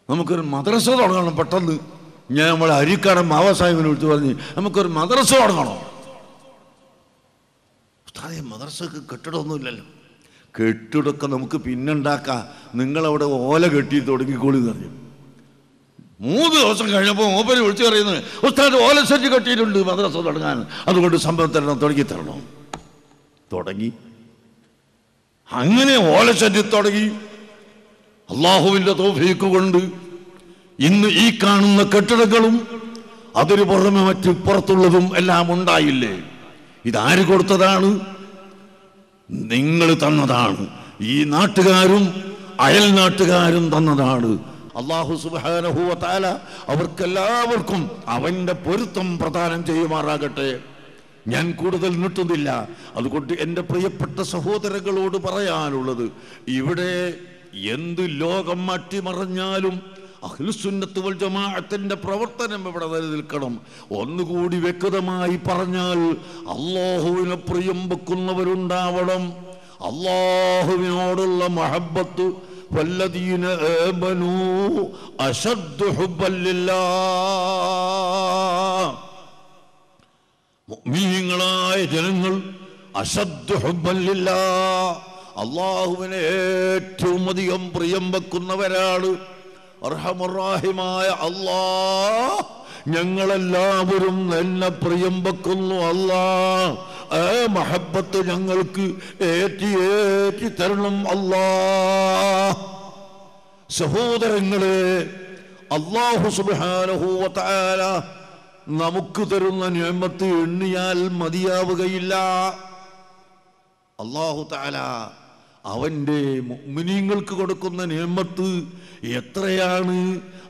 നമുക്കൊരു മദ്രസ തുടങ്ങണം. പെട്ടെന്ന് ഞാൻ നമ്മളെ അരിക്കാടൻ മാവ സാഹിബിനെ വിളിച്ച് പറഞ്ഞ് നമുക്കൊരു മദ്രസ തുടങ്ങണം. മദ്രസക്ക് കെട്ടിടമൊന്നുമില്ലല്ലോ. കെട്ടിടമൊക്കെ നമുക്ക് പിന്നുണ്ടാക്കാം, നിങ്ങളവിടെ ഓല കെട്ടി തുടങ്ങിക്കോളി എന്ന് പറഞ്ഞു. 3 ദിവസം കഴിഞ്ഞപ്പോൾ മൂപ്പര് വിളിച്ച് പറയുന്നത്, ഉസ്താദ് ഓല സെറ്റ് കെട്ടിയിട്ടുണ്ട് മദ്രസ തുടങ്ങാൻ, അതുകൊണ്ട് സംഭവം തരണം, തുടങ്ങി തരണം. തുടങ്ങി. അങ്ങനെ ഓല സെറ്റ് തുടങ്ങി. അള്ളാഹുവിൻ്റെ തൗഫീഖ് കൊണ്ട് ഇന്ന് ഈ കാണുന്ന കെട്ടിടങ്ങളും അതിന് പുറമെ മറ്റ് പുറത്തുള്ളതും എല്ലാം ഉണ്ടായില്ലേ? ഇതാര് കൊടുത്തതാണ്? നിങ്ങൾ തന്നതാണ്. ഈ നാട്ടുകാരും അയൽ നാട്ടുകാരും തന്നതാണ്. അല്ലാഹു സുബ്ഹാനഹു വ തആല അവർക്കെല്ലാവർക്കും അവൻ്റെ പൊരുത്തം പ്രദാനം ചെയ്യുമാറാകട്ടെ. ഞാൻ കൂടുതൽ നീട്ടുന്നില്ല. അതുകൊണ്ട് എൻ്റെ പ്രിയപ്പെട്ട സഹോദരങ്ങളോട് പറയാനുള്ളത്, ഇവിടെ എന്ത് ലോകം അട്ടിമറിഞ്ഞാലും അഹ്ലുസുന്നത്ത് വൽ ജമാഅത്തിന്റെ പ്രവർത്തനം ഇവിടെ നിലനിൽക്കണം. ഒന്നുകൂടി വ്യക്തമായി പറഞ്ഞാൽ, അല്ലാഹുവിനെ പ്രിയം വെക്കുന്നവരുണ്ടാവണം. അല്ലാഹുവിനോടുള്ള മഹബ്ബത്ത്, വല്ലദീന ആമനൂ അശദ്ദു ഹുബ്ബൻ ലില്ലാഹ്, മുഅ്മിനീങ്ങളായ ജനങ്ങൾ അശദ്ദു ഹുബ്ബൻ ലില്ലാഹ്, അല്ലാഹുവിനെ ഏറ്റവും അധികം പ്രിയം വെക്കുന്നവരാണ്. അർഹമുർ-റഹീമായ അല്ലാഹ്, ഞങ്ങളെല്ലാവരും എന്നെ പ്രിയം വെക്കുന്നു. അല്ലാഹ്, ആ മഹബ്ബത്ത് ഞങ്ങൾക്ക് ഏറ്റി തരണം അല്ലാഹ്. സഹോദരങ്ങളെ, അല്ലാഹു സുബ്ഹാനഹു വ തആല നമുക്ക് തരുന്ന നിഅമത്ത് എണ്ണിയാൽ മതിയാവുകയില്ല. അല്ലാഹു തആല അവൻ്റെ മുഅ്മിനീങ്ങൾക്ക് കൊടുക്കുന്ന നിഅമത്ത് എത്രയാണ്,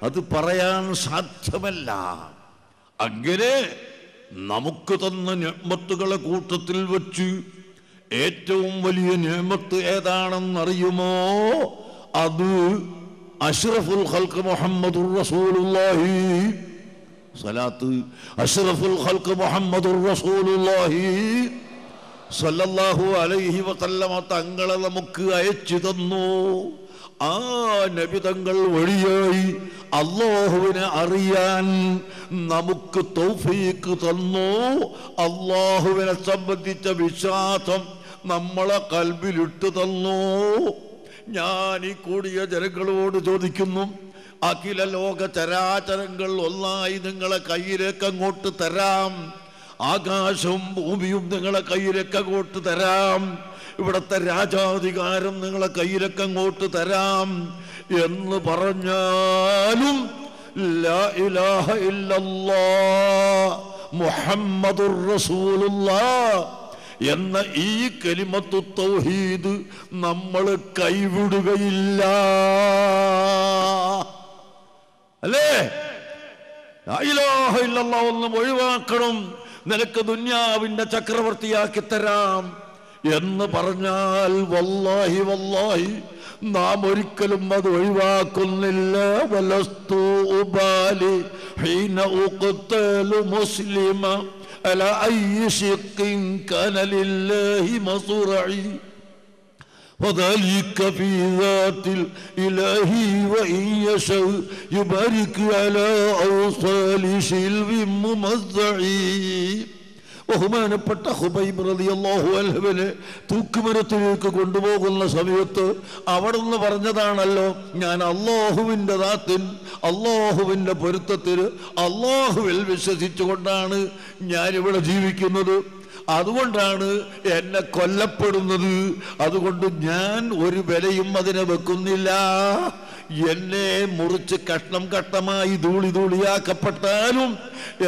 അത് പറയാൻ സാധ്യമല്ല. അങ്ങനെ നമുക്ക് തന്ന നിഅമത്തുകളെ കൂട്ടത്തിൽ വെച്ച് ഏറ്റവും വലിയ നിഅമത്ത് ഏതാണെന്നറിയുമോ? അത് അഷ്റഫുൽ ഖൽഖ് മുഹമ്മദുർ റസൂലുള്ളാഹി സ്വലാത്ത്. അഷ്റഫുൽ ഖൽഖ് മുഹമ്മദുർ റസൂലുള്ളാഹി സല്ലല്ലാഹു അലൈഹി വസല്ലമ തങ്ങളെ നമുക്ക് അയച്ചു തന്നു. ആ നബി തങ്ങൾ വഴിയായി അല്ലാഹുവിനെ അറിയാൻ നമുക്ക് തൗഫീഖ് തന്നു. അല്ലാഹുവിനെ സംബന്ധിച്ച വിശ്വാസം നമ്മളെ കൽബിലിട്ട് തന്നു. ഞാൻ ഈ കൂടിയ ജനങ്ങളോട് ചോദിക്കുന്നു, അഖില ലോക ചരാചരങ്ങൾ ഒന്നായി നിങ്ങളെ കയ്യിലേക്ക് അങ്ങോട്ട് തരാം. ആകാശവും ഭൂമിയും നിങ്ങളെ കയ്യിലേക്ക് അങ്ങോട്ട് തരാം. ഇവിടുത്തെ രാജാധികാരം നിങ്ങളെ കയ്യിലേക്ക് അങ്ങോട്ട് തരാം എന്ന് പറഞ്ഞാലും ലാ ഇലാഹ ഇല്ലല്ലാഹ് മുഹമ്മദുർ റസൂലുള്ളാഹ് എന്ന ഈ കലിമത്തു തൗഹീദ് നമ്മൾ കൈവിടുകയില്ല. അല്ലേ? ലാ ഇലാഹ ഇല്ലല്ലാഹ് ഒന്നും ഒഴിവാക്കണം, നിനക്ക് ദുന്യാവിന്റെ ചക്രവർത്തിയാക്കി തരാം എന്ന് പറഞ്ഞാൽ വല്ലാഹി വല്ലാഹി നാം ഒരിക്കലും അത് ഒഴിവാക്കുന്നില്ല. വലസ്തു ഉബാലി ഹീന ഉഖ്തലു മുസ്ലിമ അലാ അയ്യി ശിഖ്ഖിൻ കാന ലില്ലാഹി മസ്റഇ وذلك في ذات الإله وإن يشاء يبارك على أوصال شلو ممزع. ബഹുമാനപ്പെട്ട ഖുബൈബ് റളിയല്ലാഹു അൻഹുവിനെ തൂക്കുമരത്തിലേക്ക് കൊണ്ടുപോകുന്ന സമയത്ത് അവിടുന്ന് പറഞ്ഞതാണല്ലോ, ഞാൻ അല്ലാഹുവിൻ്റെ ദാത്തിൻ, അല്ലാഹുവിൻ്റെ പൊരുത്തത്തിന്, അല്ലാഹുവിൽ വിശ്വസിച്ചുകൊണ്ടാണ് ഞാനിവിടെ ജീവിക്കുന്നത്. അതുകൊണ്ടാണ് എന്നെ കൊല്ലപ്പെടുന്നത്. അതുകൊണ്ട് ഞാൻ ഒരു വിലയും അതിനെ വെക്കുന്നില്ല എന്നെ മുറിച്ച് കഷ്ണം കഷ്ണമായി ധൂളി ധൂളിയാക്കപ്പെട്ടാലും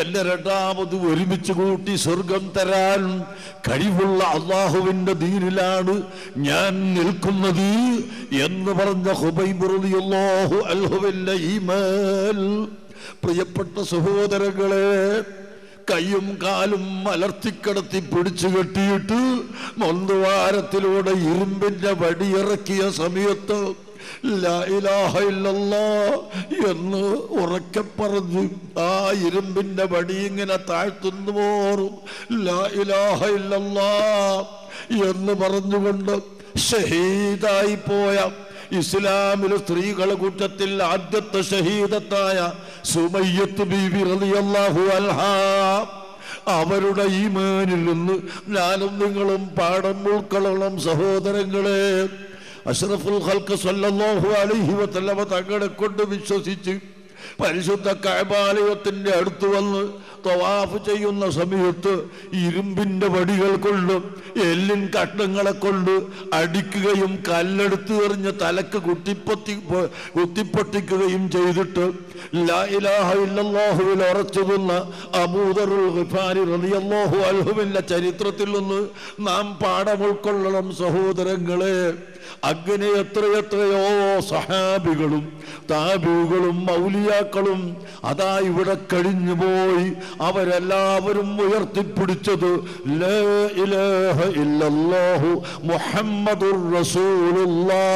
എന്നെ രണ്ടാമത് ഒരുമിച്ച് കൂട്ടി സ്വർഗം തരാൻ കഴിവുള്ള അള്ളാഹുവിന്റെ ദീനിലാണ് ഞാൻ നിൽക്കുന്നത് എന്ന് പറഞ്ഞ ഖുബൈബ് റളിയല്ലാഹു അൻഹുവിന്റെ ഈമാൻ. പ്രിയപ്പെട്ട സഹോദരങ്ങളെ, കയ്യും കാലും മലർത്തിക്കടത്തി പിടിച്ചു കെട്ടിയിട്ട് മൊന്തുവാരത്തിലൂടെ ഇരുമ്പിന്റെ വടിയിറക്കിയ സമയത്ത് ലാ ഇലാഹ ഇല്ലല്ലാഹ് എന്ന് ഉറക്കെ പറഞ്ഞു ആ ഇരുമ്പിന്റെ വടി ഇങ്ങനെ താഴ്ത്തുന്നു പോറും ലാ ഇലാഹ ഇല്ലല്ലാഹ് എന്ന് പറഞ്ഞുകൊണ്ട് ഷഹീദായി പോയ ഇസ്ലാമിലെ സ്ത്രീകളുടെ കൂട്ടത്തിൽ ആദ്യത്തെ ഷഹീദത്തായ സുമയ്യത്ത് ബീവി റളിയല്ലാഹു അൻഹാ, അവരുടെ ഈമാനിൽ നിന്ന് ഞാനും നിങ്ങളും പാഠം ഉൾക്കൊള്ളണം സഹോദരങ്ങളെ. അഷ്റഫുൽ ഖൽഖ് സ്വല്ലല്ലാഹു അലൈഹി വസല്ലമ തങ്ങളെ കൊണ്ട് വിശ്വസിച്ച് പരിശുദ്ധ കഅബാലയത്തിന്റെ അടുത്ത് വന്ന് തവാഫ് ചെയ്യുന്ന സമയത്ത് ഇരുമ്പിന്റെ വടികൾ കൊണ്ട് എല്ലിൻ കഷ്ണങ്ങളെ കൊണ്ട് അടിക്കുകയും കല്ലെടുത്ത് എറിഞ്ഞ് തലക്ക് കുത്തിപ്പൊട്ടിക്കുകയും ചെയ്തിട്ട് ലാ ഇലാഹ ഇല്ലല്ലാഹുവിൽ ഉറച്ചു നിന്ന അബൂദറുൽ ഗിഫാരി റളിയല്ലാഹു അൻഹുവിന്റെ ചരിത്രത്തിൽ നിന്ന് നാം പാഠം ഉൾക്കൊള്ളണം സഹോദരങ്ങളെ. അങ്ങനെ എത്രയെത്രയോ സഹാബികളും താബികളും ഔലിയാക്കളും അതാ ഇവിടെ കഴിഞ്ഞു പോയി. അവരെല്ലാവരും ഉയർത്തിപ്പിടിച്ചത് ലാ ഇലാഹ ഇല്ലല്ലാഹു മുഹമ്മദുർ റസൂലുള്ളാഹ്.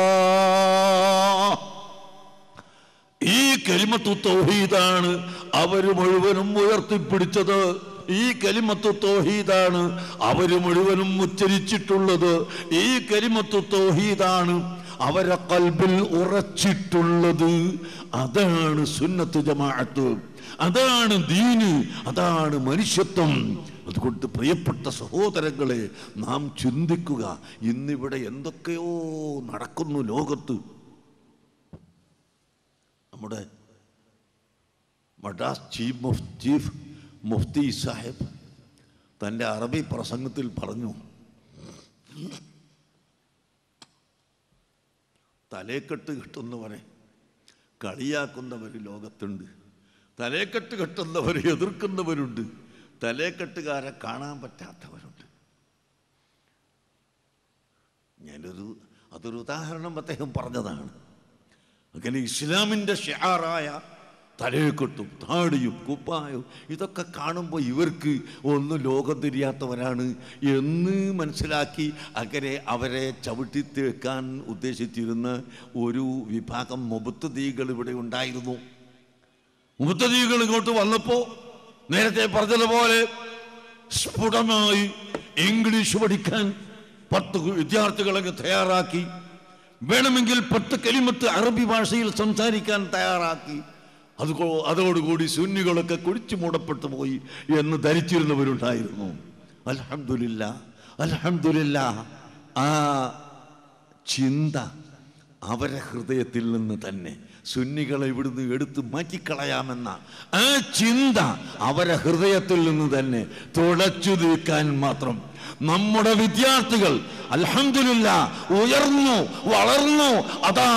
ഈ കലിമത്തു തൗഹീദാണ് അവര് മുഴുവനും ഉയർത്തിപ്പിടിച്ചത്. ഈ കലിമത്തു തൗഹീദാണ് അവര് മുഴുവനും ഉച്ചരിച്ചിട്ടുള്ളത്. ഈ കലിമത്തു തൗഹീദാണ് അവരെ ഖൽബിൽ ഉറച്ചിട്ടുള്ളത്. അതാണ് സുന്നത്ത് ജമാഅത്ത്, അതാണ് ദീന്, അതാണ് മനുഷ്യത്വം. അതുകൊണ്ട് പ്രിയപ്പെട്ട സഹോദരങ്ങളെ, നാം ചിന്തിക്കുക, ഇന്നിവിടെ എന്തൊക്കെയോ നടക്കുന്നു ലോകത്ത്. നമ്മുടെ മദ്രാസ് ചീഫ് മുഫ്തി സാഹിബ് തൻ്റെ അറബി പ്രസംഗത്തിൽ പറഞ്ഞു, തലേക്കെട്ട് കിട്ടുന്നവരെ കളിയാക്കുന്നവർ ലോകത്തുണ്ട്, തലേക്കെട്ട് കെട്ടുന്നവരെ എതിർക്കുന്നവരുണ്ട്, തലേക്കെട്ടുകാരെ കാണാൻ പറ്റാത്തവരുണ്ട്. അതൊരു ഉദാഹരണം അദ്ദേഹം പറഞ്ഞതാണ്. അങ്ങനെ ഇസ്ലാമിൻ്റെ ഷിആറായ തലയെക്കെട്ടും താടിയും കുപ്പായവും ഇതൊക്കെ കാണുമ്പോൾ ഇവർക്ക് ഒന്ന് ലോകം തിരിയാത്തവരാണ് എന്ന് മനസ്സിലാക്കി അങ്ങനെ അവരെ ചവിട്ടിത്തേക്കാൻ ഉദ്ദേശിച്ചിരുന്ന ഒരു വിഭാഗം മുബത്തദീകൾ ഇവിടെ ഉണ്ടായിരുന്നു. മുബത്തദീകൾ ഇങ്ങോട്ട് വന്നപ്പോൾ നേരത്തെ പറഞ്ഞതുപോലെ സ്ഫുടമായി ഇംഗ്ലീഷ് പഠിക്കാൻ 10 വിദ്യാർത്ഥികളൊക്കെ തയ്യാറാക്കി, വേണമെങ്കിൽ 10 കലിമത്ത് അറബി ഭാഷയിൽ സംസാരിക്കാൻ തയ്യാറാക്കി. അതോടുകൂടി സുന്നികളൊക്കെ കുടിച്ചു മൂടപ്പെട്ടു പോയി എന്ന് ധരിച്ചിരുന്നവരുണ്ടായിരുന്നു. അൽഹംദുലില്ലാഹ് ആ ചിന്ത അവരെ ഹൃദയത്തിൽ നിന്ന് തന്നെ സുന്നികളെ ഇവിടുന്ന് എടുത്ത് മാറ്റിക്കളയാമെന്ന ആ ചിന്ത അവരെ ഹൃദയത്തിൽ നിന്ന് തന്നെ തുടച്ചു നീക്കാൻ മാത്രം നമ്മുടെ വിദ്യാർത്ഥികൾ അൽഹംദുലില്ലാഹ് ഉയർന്നു വളർന്നു, അതാ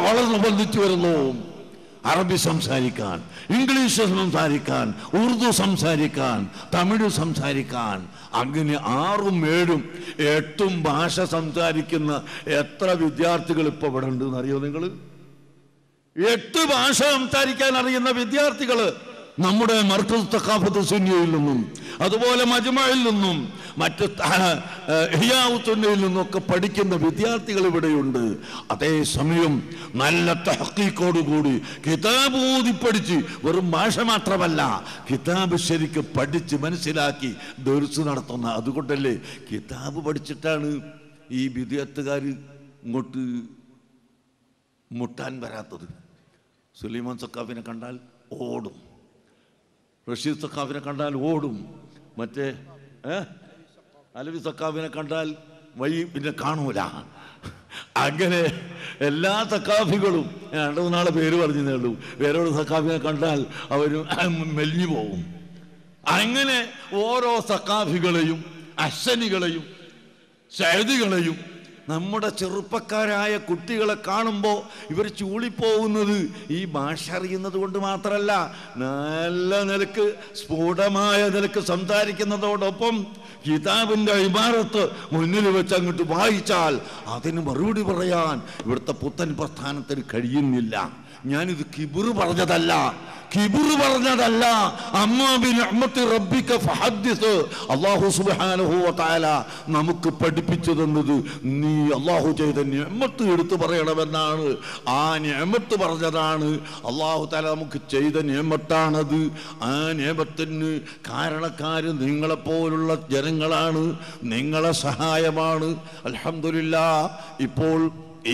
വളർന്നു ബന്ധിച്ചു വരുന്നു. അറബി സംസാരിക്കാൻ, ഇംഗ്ലീഷ് സംസാരിക്കാൻ, ഉറുദു സംസാരിക്കാൻ, തമിഴ് സംസാരിക്കാൻ, അങ്ങനെ 6ഉം 7ഉം 8ഉം ഭാഷ സംസാരിക്കുന്ന എത്ര വിദ്യാർത്ഥികൾ ഇപ്പോൾ ഇവിടെ ഉണ്ടെന്ന് അറിയോ നിങ്ങൾ? 8 ഭാഷ സംസാരിക്കാൻ അറിയുന്ന വിദ്യാർത്ഥികൾ നമ്മുടെ മർക്കസ് തഖാഫത്ത് സുന്നിയയിൽ നിന്നും അതുപോലെ മജ്മഅയിൽ നിന്നും മറ്റ് ഇഹ്യാഉ സുന്നയിൽ നിന്നൊക്കെ പഠിക്കുന്ന വിദ്യാർത്ഥികൾ ഇവിടെയുണ്ട്. അതേസമയം നല്ല തഹ്ഖീഖോടുകൂടി കിതാബ് ഓതി പഠിച്ച്, വെറും ഭാഷ മാത്രമല്ല കിതാബ് ശരിക്കും പഠിച്ച് മനസ്സിലാക്കി ദർസ് നടത്തുന്ന, അതുകൊണ്ടല്ലേ കിതാബ് പഠിച്ചിട്ടാണ് ഈ വിദ്യാർത്ഥികാർ ഇങ്ങോട്ട് മുട്ടാൻ വരാത്തത്. സുലൈമാൻ സഖാഫിനെ കണ്ടാൽ ഓടും, റഷീദ് സഖാഫിനെ കണ്ടാൽ ഓടും, മറ്റേ അലവി സഖാഫിനെ കണ്ടാൽ വഴി പിന്നെ കാണൂല. അങ്ങനെ എല്ലാ സഖാഫികളും 2-3 പേര് പറഞ്ഞതേ ഉള്ളൂ, വേറൊരു സഖാഫിനെ കണ്ടാൽ അവർ മെലിഞ്ഞു പോകും. അങ്ങനെ ഓരോ സഖാഫികളെയും അശ്വനികളെയും ശൈദികളെയും നമ്മുടെ ചെറുപ്പക്കാരായ കുട്ടികളെ കാണുമ്പോൾ ഇവർ ചൂളിപ്പോകുന്നത് ഈ ഭാഷ അറിയുന്നത് കൊണ്ട് മാത്രമല്ല, നല്ല നിലക്ക് സ്ഫുടമായ നിലക്ക് സംസാരിക്കുന്നതോടൊപ്പം കിതാബിൻ്റെ ഇബാറത്ത് മുന്നിൽ വെച്ച് അങ്ങോട്ട് വായിച്ചാൽ അതിന് മറുപടി പറയാൻ ഇവിടുത്തെ പുത്തൻ പ്രസ്ഥാനത്തിന് കഴിയുന്നില്ല. ഞാനിത് കിബിറ് പറഞ്ഞതല്ല, അമ്മാ ബിനിഅ്മത്തി റബ്ബിക ഫഹദ്ദിസ്. അല്ലാഹു സുബ്ഹാനഹു വ തആല നമുക്ക് പഠിപ്പിച്ചു തന്നത് നീ അല്ലാഹു ചെയ്ത നിഅ്മത്ത് എടുത്തു പറയണമെന്നാണ്. ആ നിഅ്മത്ത് പറഞ്ഞതാണ് അല്ലാഹു തആല നമുക്ക് ചെയ്ത നിഅ്മത്താണത്. ആ നിഅ്മത്തിന് കാരണക്കാര് നിങ്ങളെപ്പോലുള്ള ജനങ്ങളാണ്, നിങ്ങളെ സഹായമാണ്. അൽഹംദുലില്ലാഹ് ഇപ്പോൾ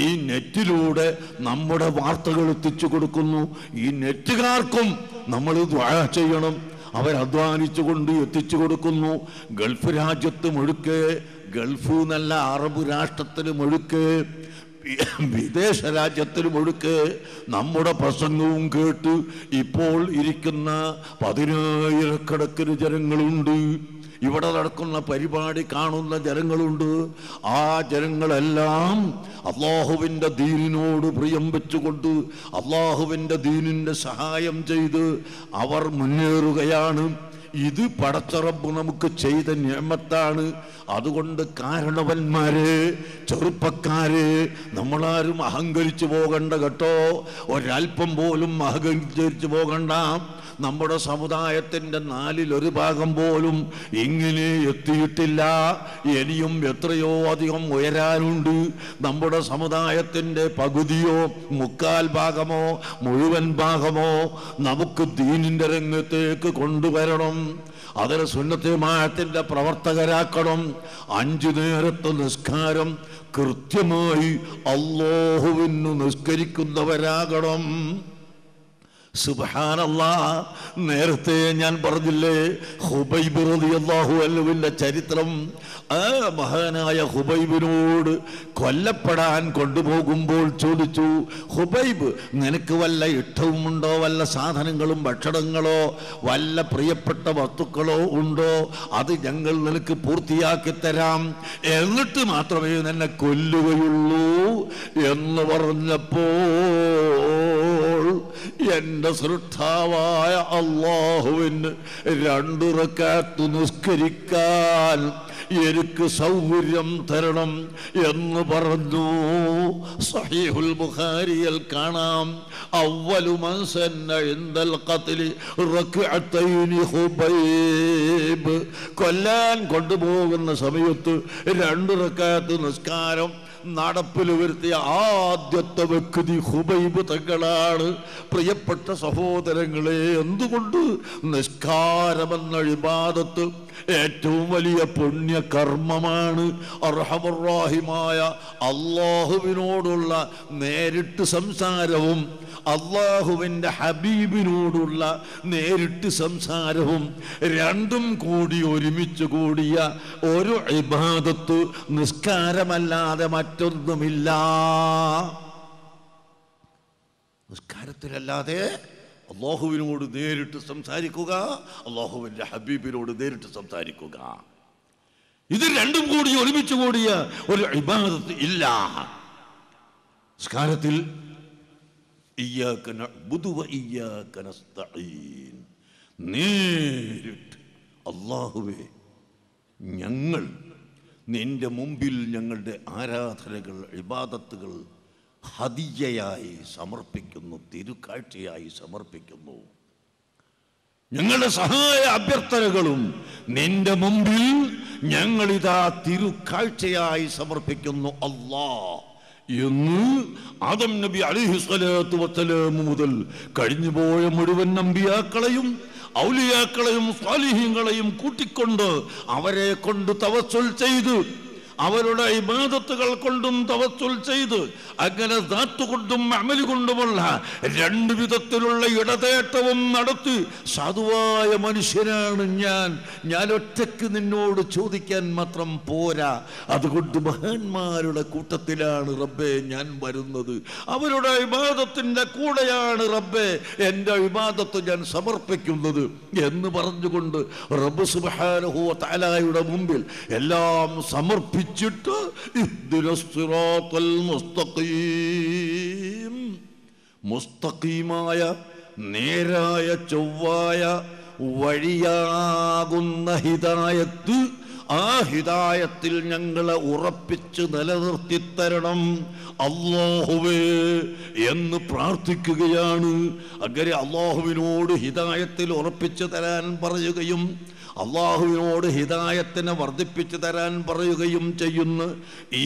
ഈ നെറ്റിലൂടെ നമ്മുടെ വാർത്തകൾ എത്തിച്ചു കൊടുക്കുന്നു. ഈ നെറ്റുകാർക്കും നമ്മൾ ദുആ ചെയ്യണം. അവരധ്വാനിച്ചുകൊണ്ട് എത്തിച്ചു കൊടുക്കുന്നു. ഗൾഫ് രാജ്യത്ത് മുഴുക്കെ, ഗൾഫ് എന്നല്ല അറബ് രാഷ്ട്രത്തിൽ മുഴുക്കെ, വിദേശ രാജ്യത്തിൽ മുഴുക്കെ നമ്മുടെ പ്രസംഗവും കേട്ട് ഇപ്പോൾ ഇരിക്കുന്ന 10,000-കണക്കിന് ജനങ്ങളുണ്ട്. ഇവിടെ നടക്കുന്ന പരിപാടി കാണുന്ന ജനങ്ങളുണ്ട്. ആ ജനങ്ങളെല്ലാം അള്ളാഹുവിൻ്റെ ദീനിനോട് പ്രിയം വെച്ചുകൊണ്ട് അള്ളാഹുവിൻ്റെ ദീനിൻ്റെ സഹായം ചെയ്ത് അവർ മുന്നേറുകയാണ്. ഇത് പടച്ച റബ്ബ് നമുക്ക് ചെയ്ത നിഅ്മത്താണ്. അതുകൊണ്ട് കാരണവന്മാരെ, ചെറുപ്പക്കാരെ, നമ്മളാരും അഹങ്കരിച്ചു പോകണ്ട കേട്ടോ. ഒരൽപ്പം പോലും അഹങ്കരിച്ചു പോകണ്ട. നമ്മുടെ സമുദായത്തിൻ്റെ 1/4 ഭാഗം പോലും ഇങ്ങനെ എത്തിയിട്ടില്ല. ഇനിയും എത്രയോ അധികം ഉയരാനുണ്ട്. നമ്മുടെ സമുദായത്തിൻ്റെ പകുതിയോ 1/4 ഭാഗമോ മുഴുവൻ ഭാഗമോ നമുക്ക് ദീനിൻ്റെ രംഗത്തേക്ക് കൊണ്ടുവരണം. അതിന് സുന്നത്ത് ജമാഅത്തിന്റെ പ്രവർത്തകരാക്കണം. 5 നേരത്തെ നിസ്കാരം കൃത്യമായി അല്ലാഹുവിന് നിസ്കരിക്കുന്നവരാകണം. സുബ്ഹാനല്ലാഹ്. നേരത്തെ ഞാൻ പറഞ്ഞില്ലേ ഹുബൈബ് റളിയല്ലാഹു അൻഹുവിന്റെ ചരിത്രം. ആ മഹാനായ ഹുബൈബിനോട് കൊല്ലപ്പെടാൻ കൊണ്ടുപോകുമ്പോൾ ചോദിച്ചു, ഹുബൈബ് നിനക്ക് വല്ല ഇഷ്ടവുമുണ്ടോ? വല്ല സാധനങ്ങളും ഭക്ഷണങ്ങളോ വല്ല പ്രിയപ്പെട്ട വസ്തുക്കളോ ഉണ്ടോ? അത് ഞങ്ങൾ നിനക്ക് പൂർത്തിയാക്കി തരാം, എന്നിട്ട് മാത്രമേ നിന്നെ കൊല്ലുകയുള്ളൂ എന്ന് പറഞ്ഞപ്പോൾ എന്റെ സൃഷ്ടാവായ അല്ലാഹുവിന് 2 റക്അത്ത് നിസ്കരിക്കാൻ എനിക്ക് സൗകര്യം തരണം എന്ന് പറഞ്ഞു. സഹീഹുൽ ബുഖാരിയിൽ കാണാം, അവ്വലു മൻ സന്ന ഇൻദൽ ഖത്ലി റക്അത്തൈനി ഹുബൈബ്. കൊല്ലാൻ കൊണ്ടുപോകുന്ന സമയത്ത് 2 റക്അത്ത് നിസ്കാരം നടപ്പിൽ വരുത്തിയ ആദ്യത്തെ വ്യക്തി ഹുബൈബ് തങ്ങളാണ്. പ്രിയപ്പെട്ട സഹോദരങ്ങളെ, എന്തുകൊണ്ട് നിസ്കാരമെന്ന ഇബാദത്ത് ഏറ്റവും വലിയ പുണ്യകർമ്മമാണ്. അർഹമർ റഹീമായ അല്ലാഹുവിനോടുള്ള നേരിട്ട് സംസാരവും അല്ലാഹുവിൻ്റെ ഹബീബിനോടുള്ള നേരിട്ട് സംസാരവും രണ്ടും കൂടി ഒരുമിച്ച് കൂടിയ ഒരു ഇബാദത്ത് നിസ്കാരമല്ലാതെ മറ്റൊന്നുമില്ല. നിസ്കാരത്തിലല്ലാതെ അല്ലാഹുവിനോട് നേരിട്ട് സംസാരിക്കുക, അല്ലാഹുവിൻ്റെ ഹബീബിനോട് നേരിട്ട് സംസാരിക്കുക, ഇത് രണ്ടും കൂടി ഒരുമിച്ച് കൂടിയ ഒരു ഇബാദത്ത് ഇല്ല. നിസ്കാരത്തിൽ ഇയ്യാക നഅ്ബുദു വ ഇയ്യാക നസ്തഈൻ, നേരിട്ട് അല്ലാഹുവേ ഞങ്ങൾ നിന്റെ മുമ്പിൽ ഞങ്ങളുടെ ആരാധനകൾ ഇബാദത്തുകൾ ഹദിയയായി സമർപ്പിക്കുന്നു, തിരുക്കാഴ്ചയായി സമർപ്പിക്കുന്നു. ഞങ്ങളുടെ സഹായ അഭ്യർത്ഥനകളും നിന്റെ മുമ്പിൽ ഞങ്ങളിതാ തിരുക്കാഴ്ചയായി സമർപ്പിക്കുന്നു അല്ലാഹ് എന്ന് ആദം നബി അലൈഹിസ്സലാത്തു വസ്സലാം മുതൽ കഴിഞ്ഞുപോയ മുഴുവൻ അമ്പിയാക്കളെയും ഔലിയാക്കളെയും സ്വാലിഹീങ്ങളെയും കൂട്ടിക്കൊണ്ട് അവരെ കൊണ്ട് തവസ്സുൽ ചെയ്ത് അവരുടെ ഇബാദത്തുകൾ കൊണ്ടും തവസ്സുൽ ചെയ്ത് അങ്ങനെ ദാത്ത് കൊണ്ടും അമല് കൊണ്ടുമുള്ള 2 വിധത്തിലുള്ള ഇടതേട്ടവും നടത്തി സാധുവായ മനുഷ്യനാണ് ഞാൻ ഒറ്റയ്ക്ക് നിന്നോട് ചോദിക്കാൻ മാത്രം പോരാ. അതുകൊണ്ട് മഹാന്മാരുടെ കൂട്ടത്തിലാണ് റബ്ബേ ഞാൻ വരുന്നത്, അവരുടെ ഇബാദത്തിന്റെ കൂടെയാണ് റബ്ബേ എൻ്റെ ഇബാദത്ത് ഞാൻ സമർപ്പിക്കുന്നത് എന്ന് പറഞ്ഞുകൊണ്ട് റബ്ബ് സുബ്ഹാനഹു വ തആലയുടെ മുമ്പിൽ എല്ലാം സമർപ്പിച്ചു സമർപ്പിച്ചിട്ട് ഇഹ്ദിനസ് സിറാത്തൽ മുസ്തഖീം, മുസ്തഖീമായ നേരായ ചൊവ്വായ വഴിയാകുന്ന ഹിദായത്ത്, ആ ഹിദായത്തിൽ ഞങ്ങളെ ഉറപ്പിച്ച് നിലനിർത്തി തരണം അല്ലാഹുവേ എന്ന് പ്രാർത്ഥിക്കുകയാണ്. അങ്ങനെ അല്ലാഹുവിനോട് ഹിദായത്തിൽ ഉറപ്പിച്ചു തരാൻ പറയുകയും അല്ലാഹുവിനോട് ഹിദായത്തിനെ വർദ്ധിപ്പിച്ചു തരാൻ പറയുകയും ചെയ്യുന്ന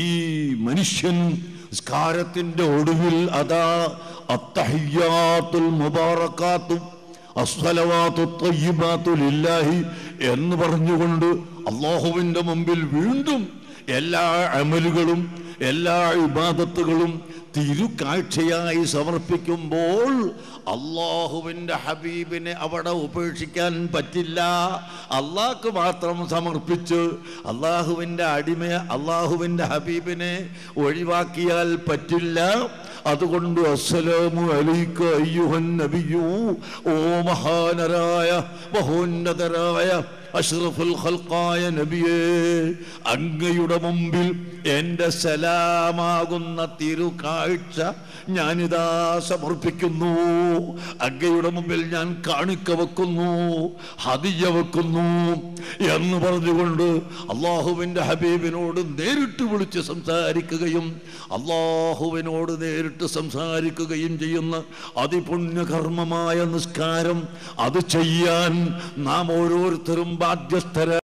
ഈ മനുഷ്യൻ നിസ്കാരത്തിന്റെ ഒടുവിൽ അതാ അത്തഹിയ്യാത്തുൽ മുബാറകാത്തു അസ്സലവാത്തു ത്വയ്യിബാത്തു ലില്ലാഹി എന്ന് പറഞ്ഞുകൊണ്ട് അല്ലാഹുവിന്റെ മുമ്പിൽ വീണ്ടും എല്ലാ അമലുകളും എല്ലാ ഇബാദത്തുകളും തിരുക്കാഴ്ചയായി സമർപ്പിക്കുമ്പോൾ അല്ലാഹുവിൻ്റെ ഹബീബിനെ അവിടെ ഉപേക്ഷിക്കാൻ പറ്റില്ല. അള്ളാഹ്ക്ക് മാത്രം സമർപ്പിച്ച് അള്ളാഹുവിൻ്റെ അടിമയെ അള്ളാഹുവിൻ്റെ ഹബീബിനെ ഒഴിവാക്കിയാൽ പറ്റില്ല. അതുകൊണ്ട് അസ്സലാമു അലൈക അയ്യുഹൻ നബിയു, ഓ മഹാനരായ മഹോന്നതരായ അഷ്റഫുൽ ഖൽഖായ നബിയേ, അങ്ങയുടെ മുമ്പിൽ എൻ്റെ സലാമാകുന്ന തിരുകാഴ്ച ഞാനിതാ സമർപ്പിക്കുന്നു. അങ്ങയുടെ മുമ്പിൽ ഞാൻ കാണിക്ക വെക്കുന്നു, ഹദിയ വെക്കുന്നു എന്ന് പറഞ്ഞുകൊണ്ട് അള്ളാഹുവിൻ്റെ ഹബീബിനോട് നേരിട്ട് വിളിച്ച് സംസാരിക്കുകയും അള്ളാഹുവിനോട് നേരിട്ട് സംസാരിക്കുകയും ചെയ്യുന്ന അതിപുണ്യകർമ്മമായ നിസ്കാരം അത് ചെയ്യാൻ നാം ഓരോരുത്തരും ബാധ്യസ്ഥരാണ്.